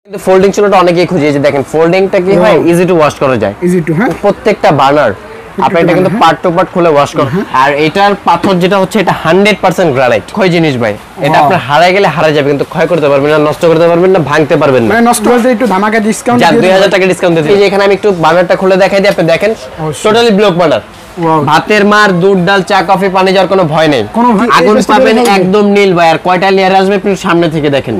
কিন্তু ফোল্ডিং চুলাটা অনেকেই খুঁজে, যে দেখেন ফোল্ডিংটা কি হয়, ইজি টু ওয়াশ করা যায়, ইজি টু। হ্যাঁ, প্রত্যেকটা বার্নার আপনি এটা কিন্তু পার্ট টু পার্ট খুলে ওয়াশ করুন। আর এটার পাথর যেটা হচ্ছে এটা 100% গ্রানাইট। ক্ষয় জিনিস ভাই, এটা আপনার হারায় গেলে হারা যাবে, কিন্তু ক্ষয় করতে পারবেন না, নষ্ট করতে পারবেন না, ভাঙতে পারবেন না। মানে নষ্ট হলে একটু ধামাকা ডিসকাউন্ট দিয়ে 2000 টাকা ডিসকাউন্ট দিতে। এই যে এখানে আমি একটু বার্নারটা খুলে দেখাই দিই, আপনি দেখেন টোটালি ব্লক বার্নার। ভাতের মার, দুধ, ডাল, চা, কফি, পানি যাওয়ার কোনো ভয় নেই। আগুন পাবেন একদম নীল ভাই। আর কয়টা লেয়ার আসবে আপনি সামনে থেকে দেখেন,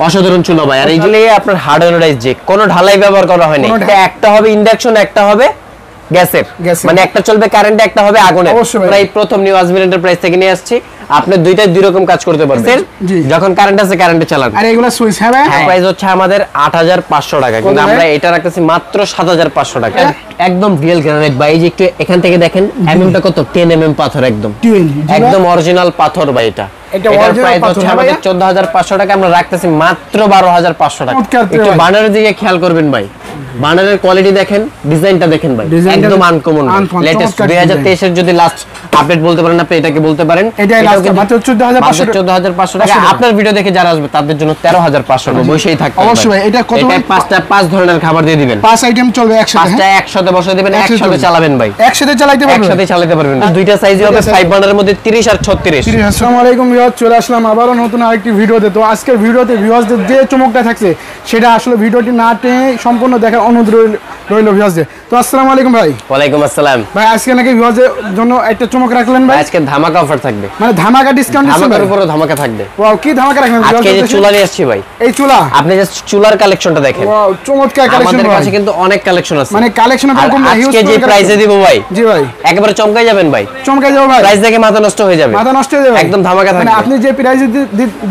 অসাধারণ চুলা ভাই। আর এইগুলো আপনার হার্ড অ্যানোডাইজ, যে কোনো ঢালাই ব্যবহার করা হয়নি। একটা হবে ইন্ডাকশন, একটা হবে গ্যাসের, মানে একটা চলবে কারেন্টে, একটা হবে আগুনের। প্রায় প্রথম নিউ আজমির এন্টারপ্রাইজ থেকে নিয়ে আসছি। আপনি দুইটাই দুই রকম কাজ করতে পারবেন। যখন কারেন্ট আছে কারেন্টে চালান। আর এগুলা সুইচ হবে, প্রাইস হচ্ছে আমাদের 8500 টাকা, কিন্তু আমরা এটা রাখতেছি মাত্র 7500 টাকা। একদম রিয়েল গ্রানাইট ভাই। এই যে একটু এখান থেকে দেখেন, এমএমটা কত, 10 mm পাথর, একদম একদম অরিজিনাল পাথর ভাই। এটার প্রাইস হচ্ছে আমাদের 14500 টাকা, আমরা রাখতেছি মাত্র 12500 টাকা। একটু বার্নারের দিকে খেয়াল করবেন ভাই, বার্নারের কোয়ালিটি দেখেন, ডিজাইনটা দেখেন ভাই, একদম আনকমন, লেটেস্ট 2023 এর যদি লাস্ট আপডেট বলতে পারেন আপনি, এটাকে বলতে পারেন। এটাই লাস্ট মাত্র 14500 টাকা। আপনার ভিডিও দেখে যারা আসবে তাদের জন্য 13500 বসেই থাকবে অবশ্যই। এটা কত? এটা পাঁচ ধরনের খাবার দিয়ে দিবেন, 5 আইটেম চলবে একসাথে। পাঁচটা একসাথে বসিয়ে দিবেন, একসাথে চালাবেন ভাই, একসাথে চালাতে পারবেন, একসাথে চালাতে পারবেন। দুইটা সাইজই হবে 5 বার্নারের মধ্যে 30 আর 36। আসসালামু আলাইকুম ভিউয়ার্স, চলে আসলাম আবারো নতুন আরেকটি ভিডিওতে। তো আজকের ভিডিওতে ভিউয়ার্সদের যে চমকটা থাকছে সেটা আসলে ভিডিওটি না টেনে সম্পূর্ণ দেখার অনুরোধ রইল ভিউয়ার্সদের। তো আসসালামু আলাইকুম ভাই। ওয়ালাইকুম আসসালাম ভাই। আজকে নাকি ভিউয়ার্সদের জন্য একটা চমক রাখলেন ভাই? আজকে ধামাকা অফার থাকবে, মানে ধামাকা ডিসকাউন্ট দিচ্ছেন? ধামাকার উপরে ধামাকা থাকবে। ওয়াও, কি ধামাকা রাখলেন আজকে যে চুলা নিয়ে আসছি ভাই। এই চুলা, আপনি জাস্ট চুলার কালেকশনটা দেখেন। ওয়াও, চমৎকার কালেকশন। আমাদের কাছে কিন্তু অনেক কালেকশন আছে, মানে কালেকশন এরকম আজকে যে প্রাইসে দিব ভাই। জি ভাই, একেবারে চমকাই যাবেন ভাই, চমকাই যাবে ভাই। প্রাইস দেখে মাথা নষ্ট হয়ে যাবে, মাথা নষ্ট হয়ে যাবে, একদম ধামাকা থাকবে। মানে আপনি যে প্রাইসে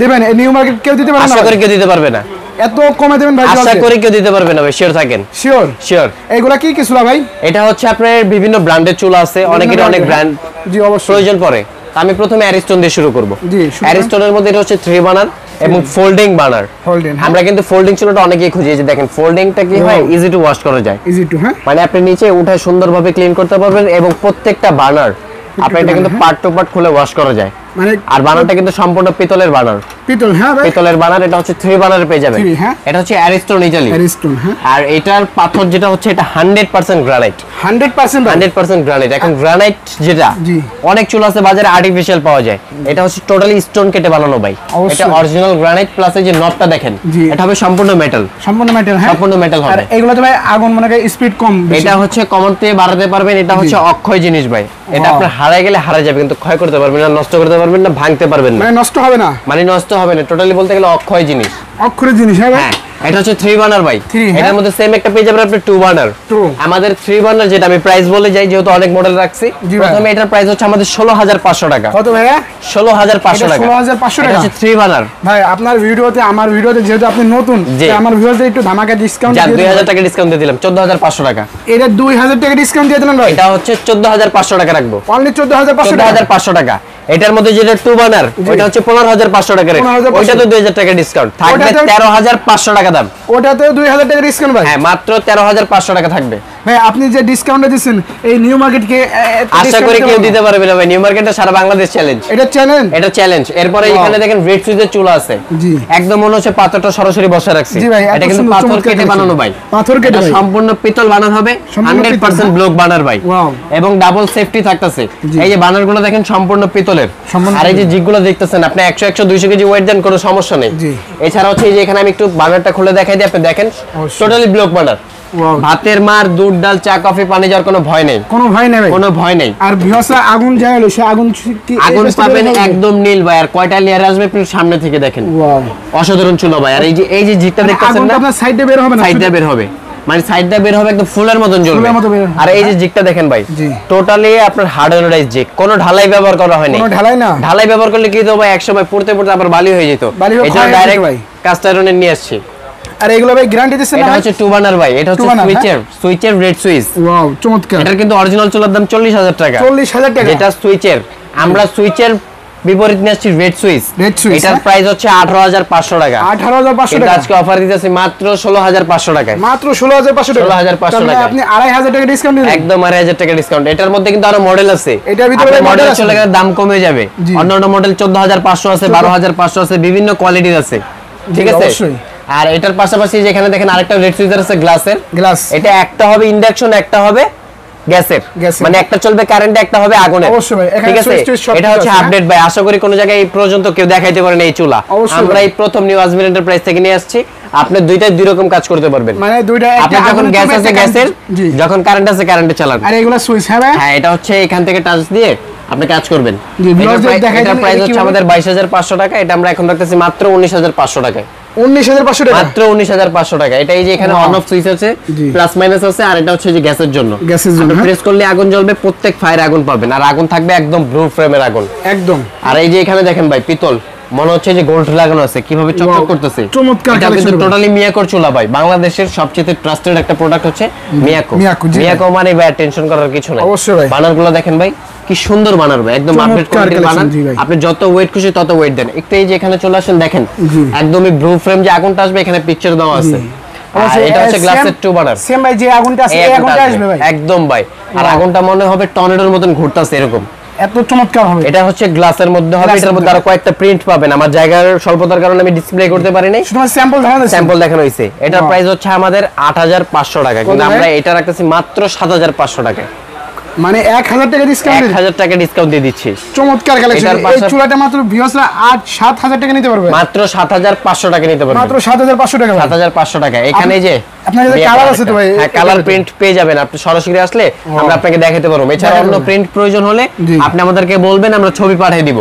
দিবেন এই নিউ মার্কেট কেউ দিতে পারবে না, আশা করি কেউ দিতে পারবে না। এত কমে দেবেন ভাই? আশা করি কেউ দিতে পারবে না ভাই, শিওর থাকেন। Sure sure. এইগুলা কি কি চুলা ভাই? এটা হচ্ছে আপনার বিভিন্ন ব্র্যান্ডের চুলা আছে, অনেকের অনেক ব্র্যান্ড জি অবশ্যই প্রয়োজন পড়ে। আমি প্রথমে অ্যারিস্টন দিয়ে শুরু করব। অ্যারিস্টনের মধ্যে এটা হচ্ছে 3 বার্নার এবং ফোল্ডিং বার্নার। আমরা কিন্তু ফোল্ডিং চুলাটা অনেকেই খুঁজি, যে দেখেন ফোল্ডিংটা কি হয়, ইজি টু ওয়াশ করা যায়, ইজি টু। হ্যাঁ, মানে আপনি নিচে উঠে সুন্দরভাবে ক্লিন করতে পারবেন, এবং প্রত্যেকটা বার্নার আপনি এটা কিন্তু পার্ট টু পার্ট খুলে ওয়াশ করা যায়। মানে আর বার্নারটা কিন্তু সম্পূর্ণ পিতলের বার্নার, পিতল। হ্যাঁ ভাই, পিতলের বার্নার। এটা হচ্ছে 3 বার্নারে পেয়ে যাবেন। এটা হচ্ছে অ্যারিস্টন ইতালি। অ্যারিস্টন। হ্যাঁ, আর এটার পাথর যেটা হচ্ছে এটা 100% গ্রানাইট। 100% গ্রানাইট। এখন গ্রানাইট যেটা অনেক চুলা আছে বাজারে আর্টিফিশিয়াল পাওয়া যায়, এটা হচ্ছে টোটালি স্টোন কেটে বানানো ভাই। এটা অরিজিনাল গ্রানাইট প্লাস এই যে নটটা দেখেন, এটা হবে সম্পূর্ণ মেটাল। সম্পূর্ণ মেটাল। হ্যাঁ, সম্পূর্ণ মেটাল হবে। আর এগুলোতে ভাই আগুন মনে করে স্পিড কম। এটা হচ্ছে কমন থেকে বাড়াতে পারবেন। এটা হচ্ছে অক্ষয় জিনিস ভাই, এটা আপনার হারায় গেলে হারা যাবে, কিন্তু ক্ষয় করতে পারবেন না, নষ্ট করতে পারবেন না, ভাঙতে পারবেন না, মানে নষ্ট হবে না, মানে নষ্ট হবে না। টোটালি বলতে গেলে অক্ষয় জিনিস, অক্ষরের জিনিস। হ্যাঁ ভাই, এটা হচ্ছে 3 বার্নার ভাই। এটার মধ্যে সেম একটা পেয়ে যাবেন আপনি 2 বার্নার। আমাদের 3 বার্নার যেটা আমি প্রাইস বলে যাই, যেহেতু অনেক মডেল রাখছি। প্রথমে এটার প্রাইস হচ্ছে আমাদের 16500 টাকা। কত ভাইয়া? 16500 টাকা। 16500 টাকা হচ্ছে 3 বার্নার ভাই। আপনার ভিডিওতে, আমার ভিডিওতে যেহেতু আপনি নতুন, আমার ভিডিওতে একটু ধামাকা ডিসকাউন্ট দিয়ে 2000 টাকা ডিসকাউন্ট দিয়ে দিলাম, 14500 টাকা। এটা 2000 টাকা ডিসকাউন্ট দিয়ে দিলেন ভাই? এটা হচ্ছে 14500 টাকা রাখবো, অনলি 14500 টাকা। এটার মধ্যে যেটা 2 বার্নার ওটা হচ্ছে 15500 টাকা রেট, ওইটা তো 2000 টাকা ডিসকাউন্ট থাকবে, 13500 টাকা দাম। ওটাতে 2000 টাকা ডিসকাউন্ট ভাই? হ্যাঁ, মাত্র 13500 টাকা থাকবে ভাই। আপনি যে ডিসকাউন্টটা দিবেন এই নিউ মার্কেট কে আশা করি কেউ দিতে পারবে না ভাই। নিউ মার্কেটটা সারা বাংলাদেশ চ্যালেঞ্জ, এটা চ্যালেঞ্জ, এটা চ্যালেঞ্জ। এরপরে এখানে দেখেন রেড সুইচের চুলা আছে, জি একদম মনে হচ্ছে পাথরটা সরাসরি বসে রাখছি। জি ভাই, এটা কিন্তু পাথর কেটে বানানো ভাই, পাথর কেটে ভাই, সম্পূর্ণ পিতল বানানো হবে, 100% ব্লক বানার ভাই। এবং ডাবল সেফটি থাকতেছে। এই যে বানারগুলো দেখেন সম্পূর্ণ পিতলের। আর এই যে জিগগুলো দেখতেছেন, আপনি 100 100 200 কেজি ওয়েট দেন, কোনো সমস্যা নেই। এছাড়া হচ্ছে এই যে এখানে আমি একটু বানারটা খুলে দেখাই দিই, আপনি দেখেন টোটালি ব্লক বানার। ভাতের মার, দুধ, ডাল, চা, কফি, পানি যাওয়ার কোনো ভয় নেই, কোনো ভয় নেই, কোনো ভয় নেই। আর ভিউয়ার্সরা আগুন জ্বালালো, সে আগুন কি আগুন পাবেন একদম নীল ভাই। আর কয়টা লেয়ার আসবে আপনি সামনে থেকে দেখেন, অসাধারণ চুলা ভাই। আর এই যে জিগটা দেখতেছেন না, আপনার সাইডে বের হবে না, সাইডে বের হবে, মানে সাইডটা বের হবে একদম ফুলের মতন জ্বলবে। আর এই যে জিগটা দেখেন ভাই, টোটালি আপনার হার্ড অ্যানোডাইজ জিগ, কোনো ঢালাই ব্যবহার করা হয়নি। কোনো ঢালাই না, ঢালাই ব্যবহার করলে কি হতো ভাই, একসময় পড়তে পড়তে আবার বালি হয়ে যেত। এটা ডাইরেক্ট কাস্ট আয়রনে নিয়ে আসছি। আর এগুলো ভাই গ্যারান্টি দিচ্ছেন না? এটা হচ্ছে 2 বার্নার ভাই, এটা হচ্ছে সুইচের রেড সুইচ। ওয়াও, চমৎকার। এটার কিন্তু অরিজিনাল চুলার দাম 40000 টাকা। 40000 টাকা যেটা সুইচের, আমরা সুইচের বিপরীত নিয়ে আসছি রেড সুইচ। এটার প্রাইস হচ্ছে 18500 টাকা। 18500 টাকা আজকে অফার দিতেছি মাত্র 16500 টাকায়। মাত্র 16500 টাকা। 16500 টাকা। আপনি 2500 টাকা ডিসকাউন্ট দিবেন? একদম 2500 টাকা ডিসকাউন্ট। এটার মধ্যে কিন্তু আরো মডেল আছে, এটার ভিতরে মডেল চলে গেলে দাম কমে যাবে। অন্যান্য মডেল 14500 আছে, 12500 আছে, বিভিন্ন কোয়ালিটির আছে, ঠিক আছে? আর এটার পাশাপাশি যেখানে দেখেন আরেকটা রেড সুইচার আছে গ্লাস, এটা একটা হবে ইন্ডাকশন, একটা হবে গ্যাসের, মানে একটা চলবে কারেন্টে, একটা হবে আগুনে। অবশ্যই ভাই, ঠিক আছে, এটা হচ্ছে আপডেট ভাই। আশা করি কোন জায়গায় এই পর্যন্ত কেউ দেখাইতে পারে না এই চুলা। আমরা এই প্রথম নিউ আজমির এন্টারপ্রাইজ থেকে নিয়ে আসছি। আপনি দুইটাই দুই রকম কাজ করতে পারবেন, মানে দুইটা, আপনি যখন গ্যাস আছে গ্যাসের, যখন কারেন্ট আছে কারেন্টে চালান। আর এগুলা সুইচ হবে, হ্যাঁ এটা হচ্ছে এখান থেকে টাচ দিয়ে আপনি কাজ করবেন। এটা প্রাইস হচ্ছে আমাদের 22500 টাকা, এটা আমরা এখন রাখতেছি মাত্র 19500 টাকায়। 19500 টাকা, মাত্র 19500 টাকা। এটা এই যে এখানে অন অফ সুইচ আছে, প্লাস মাইনাস আছে, আর এটা হচ্ছে যে গ্যাসের জন্য। প্রেস করলে আগুন জ্বলবে, প্রত্যেক ফায়ার আগুন পাবেন, আর আগুন থাকবে একদম ব্লু ফ্লেমের আগুন একদম। আর এই যে এখানে দেখেন ভাই পিতল, মনে হচ্ছে যে গোল্ড লাগানো আছে, কিভাবে চকচক করতেছে, চমৎকার। এটা কিন্তু টোটালি মিয়াকোর চুলা ভাই। বাংলাদেশের সবচেয়ে ট্রাস্টেড একটা প্রোডাক্ট হচ্ছে মিয়াকো। মিয়াকো মানে ভাই টেনশন করার কিছু নাই। অবশ্যই ভাই, বানারগুলো দেখেন ভাই কি সুন্দর বানার ভাই, একদম আপডেট কোয়ালিটির বানার। আপনি যত ওয়েট খুশি তত ওয়েট দেন। একটু এই যে এখানে চলে আসেন, দেখেন একদমই ব্লু ফ্রেম যে আগুনটা আসবে, এখানে পিকচার দেওয়া আছে। এটা হচ্ছে গ্লাসের 2 বার্নার, সেম ভাই যে আগুনটা আছে এই আগুনটা আসবে ভাই একদম ভাই। আর আগুনটা মনে হবে টর্নেডোর মতন ঘুরতেছে এরকম, এত চমৎকার হবে। এটা হচ্ছে গ্লাসের মধ্যে হবে, এটার মধ্যে আরো কয়েকটা প্রিন্ট পাবেন। আমার জায়গার স্বল্পতার কারণে আমি ডিসপ্লে করতে পারি নাই, শুধু স্যাম্পল দেখানো হইছে। এটার প্রাইস হচ্ছে আমাদের 8500 টাকা, কিন্তু আমরা এটা রাখতেছি মাত্র 7500 টাকা, মানে 1000 টাকা ডিসকাউন্ট, 1000 টাকা ডিসকাউন্ট দিয়ে দিচ্ছি। চমৎকার কালেকশন। এই চুলাটা মাত্র ভিউয়ার্সরা 7000 টাকা নিতে পারবে, মাত্র 7500 টাকা নিতে পারবে, মাত্র 7500 টাকা, 7500 টাকা। এখানে যে আপনার কাছে কালার আছে তো ভাই, হ্যাঁ কালার প্রিন্ট পেয়ে যাবেন। আপনি সরাসরি আসলে আমরা আপনাকে দেখাতে পারবো। এছাড়া অন্য প্রিন্ট প্রয়োজন হলে আপনি আমাদেরকে বলবেন, আমরা ছবি পাঠিয়ে দিব।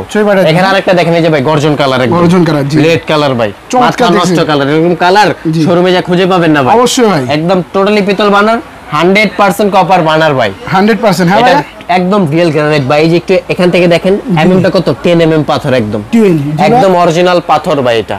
এখানে আরেকটা দেখেন, এই যে ভাই গর্জন কালার, গর্জন কালার, জি রেড কালার ভাই, চমৎকার নষ্ট কালার। এরকম কালার শোরুমে যা খুঁজে পাবেন না ভাই। অবশ্যই ভাই, একদম টোটালি পিতল বানার, 100% কপার বানার ভাই, 100%। হ্যাঁ ভাই, একদম রিয়েল গ্রানাইট ভাই। এই যে একটু এখান থেকে দেখেন এমএমটা কত, 10 mm পাথর, একদম অরিজিনাল পাথর ভাই। এটা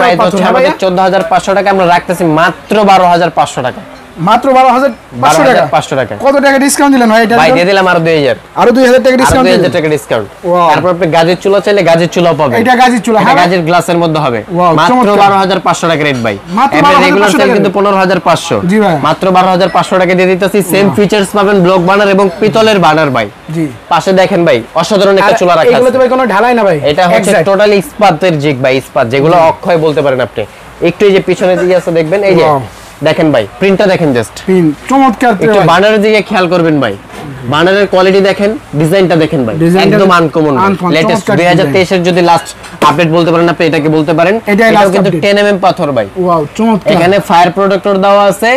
প্রাইস হচ্ছে আমাদের 14500 টাকা, আমরা রাখতেছি মাত্র 12500 টাকা, মাত্র 12500 টাকা। কত টাকা ডিসকাউন্ট দিলেন ভাই? এটা ভাই দিয়ে দিলাম আরো 2000, আরো 2000 টাকা ডিসকাউন্ট, 2000 টাকা ডিসকাউন্ট। তারপর আপনি গাজের চুলা চাইলে গাজের চুলাও পাবেন। এটা গাজের চুলা, এটা গাজের গ্লাসের মধ্যে হবে, মাত্র 12500 টাকা রেট ভাই। এর রেগুলার সেল কিন্তু 15500। জি ভাই, মাত্র 12500 টাকা দিয়ে দিতেছি। সেম ফিচারস পাবেন, ব্লক বার্নার এবং পিতলের বার্নার ভাই। জি, পাশে দেখেন ভাই অসাধারণ একটা চুলা রাখা আছে। এগুলোতে ভাই কোনো ঢালাই না ভাই, এটা হচ্ছে টোটালি ইস্পাতের জিগ ভাই, ইস্পাত যেগুলো অক্ষয় বলতে পারেন আপনি। একটু এই যে পিছনে দিকে আছে দেখবেন, এই যে দেখেন ভাই প্রিন্টটা দেখেন, জাস্ট প্রিন্ট চমৎকার। একটু বার্নারের দিকে খেয়াল করবেন ভাই, বার্নারের কোয়ালিটি দেখেন, ডিজাইনটা দেখেন ভাই, একদম আনকমন, লেটেস্ট 2023 এর যদি লাস্ট আপডেট বলতে পারেন আপনি, এটাকে বলতে পারেন। এটাও কিন্তু 10 mm পাথর ভাই। ওয়াও চমৎকার। এখানে ফায়ার প্রোটেক্টর দেওয়া আছে,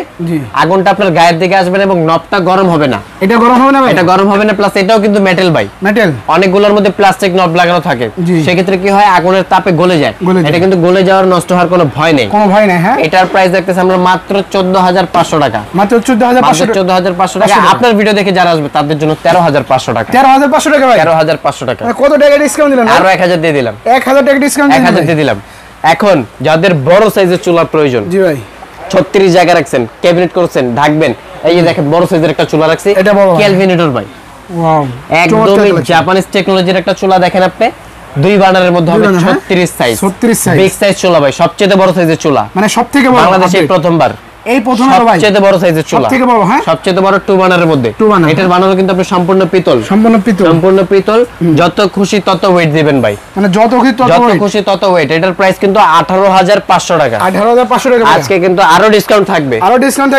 আগুনটা আপনার গায়ের দিকে আসবে না এবং নবটা গরম হবে না। এটা গরম হবে না ভাই, এটা গরম হবে না। প্লাস এটাও কিন্তু মেটাল ভাই, মেটাল। অনেকগুলোর মধ্যে প্লাস্টিক নব লাগানো থাকে, সেক্ষেত্রে কি হয় আগুনের তাপে গলে যায়। এটা কিন্তু গলে যাওয়ার, নষ্ট হওয়ার কোনো ভয় নেই, কোনো ভয় নাই। হ্যাঁ, এটার প্রাইস দেখতেছি আমরা মাত্র 14500 টাকা, মাত্র 14500 টাকা। আপনার ভিডিও দেখে যারা আসবে তাদের জন্য 13500 টাকা, 13500 টাকা ভাই, 13500 টাকা। কত টাকা ডিসকাউন্ট দিলেন? আরো 1000 দিয়ে দিলাম, 1000 টাকা ডিসকাউন্ট 1000 দিয়ে দিলাম। এখন যাদের বড় সাইজের চুলার প্রয়োজন, জি ভাই, 36 জায়গা রাখছেন, ক্যাবিনেট করছেন, ঢাকবেন, এই যে দেখেন বড় সাইজের একটা চুলা রাখছি, এটা বড় ক্যালভিনেটর ভাই। ওয়াও, একদমই জাপানিজ টেকনোলজির একটা চুলা। দেখেন আপনি 2 বার্নারের মধ্যে হবে, 36 সাইজ, 36 সাইজ, বিগ সাইজ চুলা ভাই, সবচেয়ে বড় সাইজের চুলা, মানে সবথেকে বড় বাংলাদেশে প্রথমবার। এই প্রথম ভাই সবচেয়ে বড় সাইজের চুলা, সবথেকে বড়, হ্যাঁ সবচেয়ে বড় 2 বার্নারের মধ্যে। এটার বানানো কিন্তু আপনি সম্পূর্ণ পিতল, সম্পূর্ণ পিতল। যত খুশি তত ওয়েট দিবেন ভাই, মানে যত খুশি তত ওয়েট। এটার প্রাইস কিন্তু 18500 টাকা, 18500 টাকা। আজকে কিন্তু আরো ডিসকাউন্ট থাকবে, আরো ডিসকাউন্ট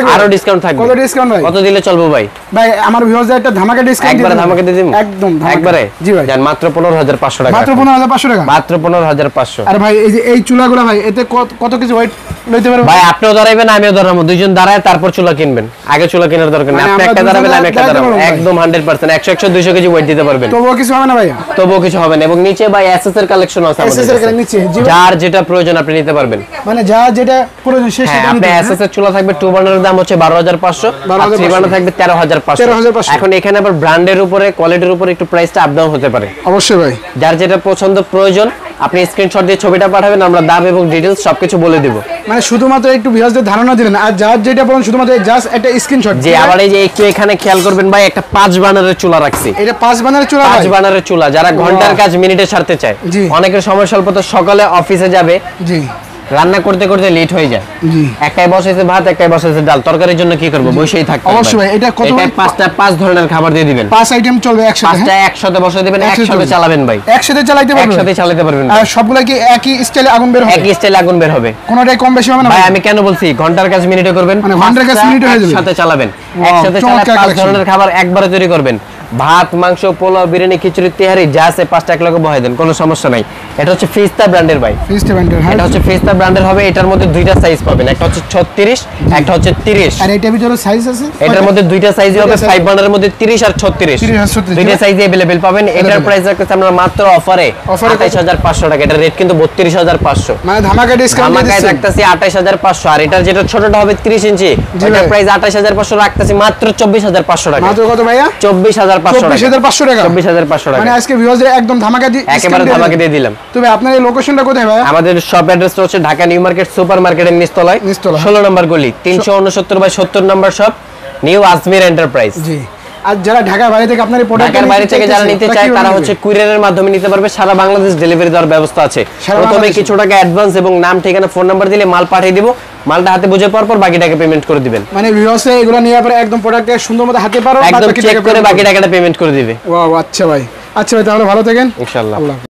থাকবে। কত ডিসকাউন্ট ভাই? কত দিলে চলবে ভাই? ভাই আমার ভিউয়ারদের একটা ধামাকা ডিসকাউন্ট একবারে ধামাকা দিয়ে দিন, একদম একবারে। জি ভাই, জান মাত্র 15500 টাকা, মাত্র 15500 টাকা, মাত্র 15500। আর ভাই এই যে এই চুলাগুলো ভাই, এতে কত কিছু ওয়েট লইতে পারবে ভাই? আপনিও দাঁড়াবেন, আমিও দাঁড়াবো, দুইজন দাঁড়ায় তারপর চুলা কিনবেন। আগে চুলা কেনার দরকার নেই, আপনি একটা দাঁড়াবেন, আমি একটা দাঁড়াবো, একদম 100%, 100 100 200 কেজি ওয়েট দিতে পারবেন, তবুও কিছু হবে না ভাই, তবুও কিছু হবে না। এবং নিচে ভাই এসএস এর কালেকশন আছে আমাদের, এসএস এর নিচে যার যেটা প্রয়োজন আপনি নিতে পারবেন, মানে যার যেটা প্রয়োজন সে সেটা নিতে পারবেন। এসএস এর চুলা থাকবে 2 বার্নারের দাম হচ্ছে 12500, আর 3 বার্নার থাকবে 13500। এখন এখানে আবার ব্র্যান্ডের উপরে, কোয়ালিটির উপরে একটু প্রাইসটা আপ ডাউন হতে পারে। অবশ্যই ভাই, যার যেটা পছন্দ প্রয়োজন আপনি স্ক্রিনশট দিয়ে ছবিটা পাঠাবেন, আমরা দাম এবং ডিটেইলস সবকিছু বলে দিব। মানে শুধুমাত্র একটু ভিউয়ারদের ধারণা দিলেন, আর যার যেটা বলেন শুধুমাত্র জাস্ট একটা স্ক্রিনশট। যে আবার এই যে একটু এখানে খেয়াল করবেন ভাই, একটা 5 বার্নারের চুলা রাখছি। এটা 5 বার্নারের চুলা, 5 বার্নারের চুলা, যারা ঘন্টার কাজ মিনিটে সারতে চায়, অনেকের সময় স্বল্পতা, সকালে অফিসে যাবে, জি রান্না করতে করতে লেট হয়ে যায়। জি, একটাই বসাইছে ভাত, একটাই বসাইছে ডাল, তরকারির জন্য কি করব, বসেই থাকতে হবে। অবশ্যই ভাই, এটা কত ভাই? পাঁচ ধরনের খাবার দিয়ে দিবেন, 5 আইটেম চলবে একসাথে। পাঁচটা একসাথে বসাই দিবেন, একসাথে একসাথে চলবে। চালাবেন ভাই, একসাথে চালাতে পারবেন, একসাথে চালাতে পারবেন। আর সবগুলা কি একই স্টাইলে আগুন বের হবে? একই স্টাইলে আগুন বের হবে, কোনটাই কম বেশি হবে না ভাই। আমি কেন বলছি ঘন্টার কাজ মিনিটে করবেন, মানে ঘন্টার কাজ মিনিটে হয়ে যাবে। একসাথে চালাবেন, Wow, একসাথে চালায় চমৎকার 5 collection। ধরনের খাবার একবারে তৈরি করবেন। ভাত, মাংস, পোলাও, বিরিয়ানি, খিচুড়ি, তেহারি যা আছে 5টা এক লগে বহাই দেন, কোনো সমস্যা নাই। এটা হচ্ছে ফিস্তা ব্র্যান্ডের ভাই, ফিস্ট ব্যান্ডের। হ্যাঁ, এটা হচ্ছে ফিস্তা ব্র্যান্ডের হবে। এটার মধ্যে দুইটা সাইজ পাবেন, একটা হচ্ছে 36, একটা হচ্ছে 30। আর এটার ভিতরে সাইজ আছে? এটার মধ্যে দুইটা সাইজই হবে, দুইটা size। 5 বান্ডারের মধ্যে 30 আর 36, 30 আর 36 দুইটা সাইজে अवेलेबल পাবেন। এটার প্রাইস রাখতেছি আমরা মাত্র অফারে Offer এ কত? 28500 টাকা। এটা রেট কিন্তু 32500, মানে ধামাকা ডিসকাউন্ট দিয়ে ধামাকায় দিচ্ছেন। রাখতেছি 28500। আর এটার যেটা ছোটটা হবে 30 ইঞ্চি, এটার ভাই। প্রাইস 28500 রাখতেছি মাত্র 24500 টাকা। মাত্র কত ভাইয়া? 24500 টাকা, 24500 টাকা। 24500 টাকা, মানে আজকে ভিউয়ারদের একদম ধামাকা একেবারে ধামাকা দিয়ে দিলাম। তবে আপনার এই লোকেশনটা কোথায় ভাইয়া? আমাদের শপ অ্যাড্রেসটা হচ্ছে ঢাকা নিউ মার্কেট সুপার মার্কেটের নিচতলায়, নিচতলায়। 16 নম্বর গলি, 369/70 নম্বর শপ, নিউ আজমির এন্টারপ্রাইজ। জি। আর যারা ঢাকার বাইরে থেকে আপনার এই প্রোডাক্ট ঢাকার বাইরে থেকে যারা নিতে চায় তারা হচ্ছে কুরিয়ারের মাধ্যমে নিতে পারবে, সারা বাংলাদেশ ডেলিভারি দেওয়ার ব্যবস্থা আছে। সারা প্রথমে বাংলাদেশে? কিছু টাকা অ্যাডভান্স এবং নাম, ঠিকানা, ফোন নাম্বার দিলে মাল পাঠিয়ে দিব, মালটা হাতে বুঝে পর বাকি টাকা পেমেন্ট করে দিবেন। মানে ভিউয়ার্সে এগুলো নিয়ে পরে একদম প্রোডাক্টে সুন্দর মতো হাতে পারো, একদম চেক করে বাকি টাকাটা পেমেন্ট করে দিবে। ওয়াও, আচ্ছা ভাই, আচ্ছা ভাই, তাহলে ভালো থাকেন ইনশাআল্লাহ। আল্লাহ।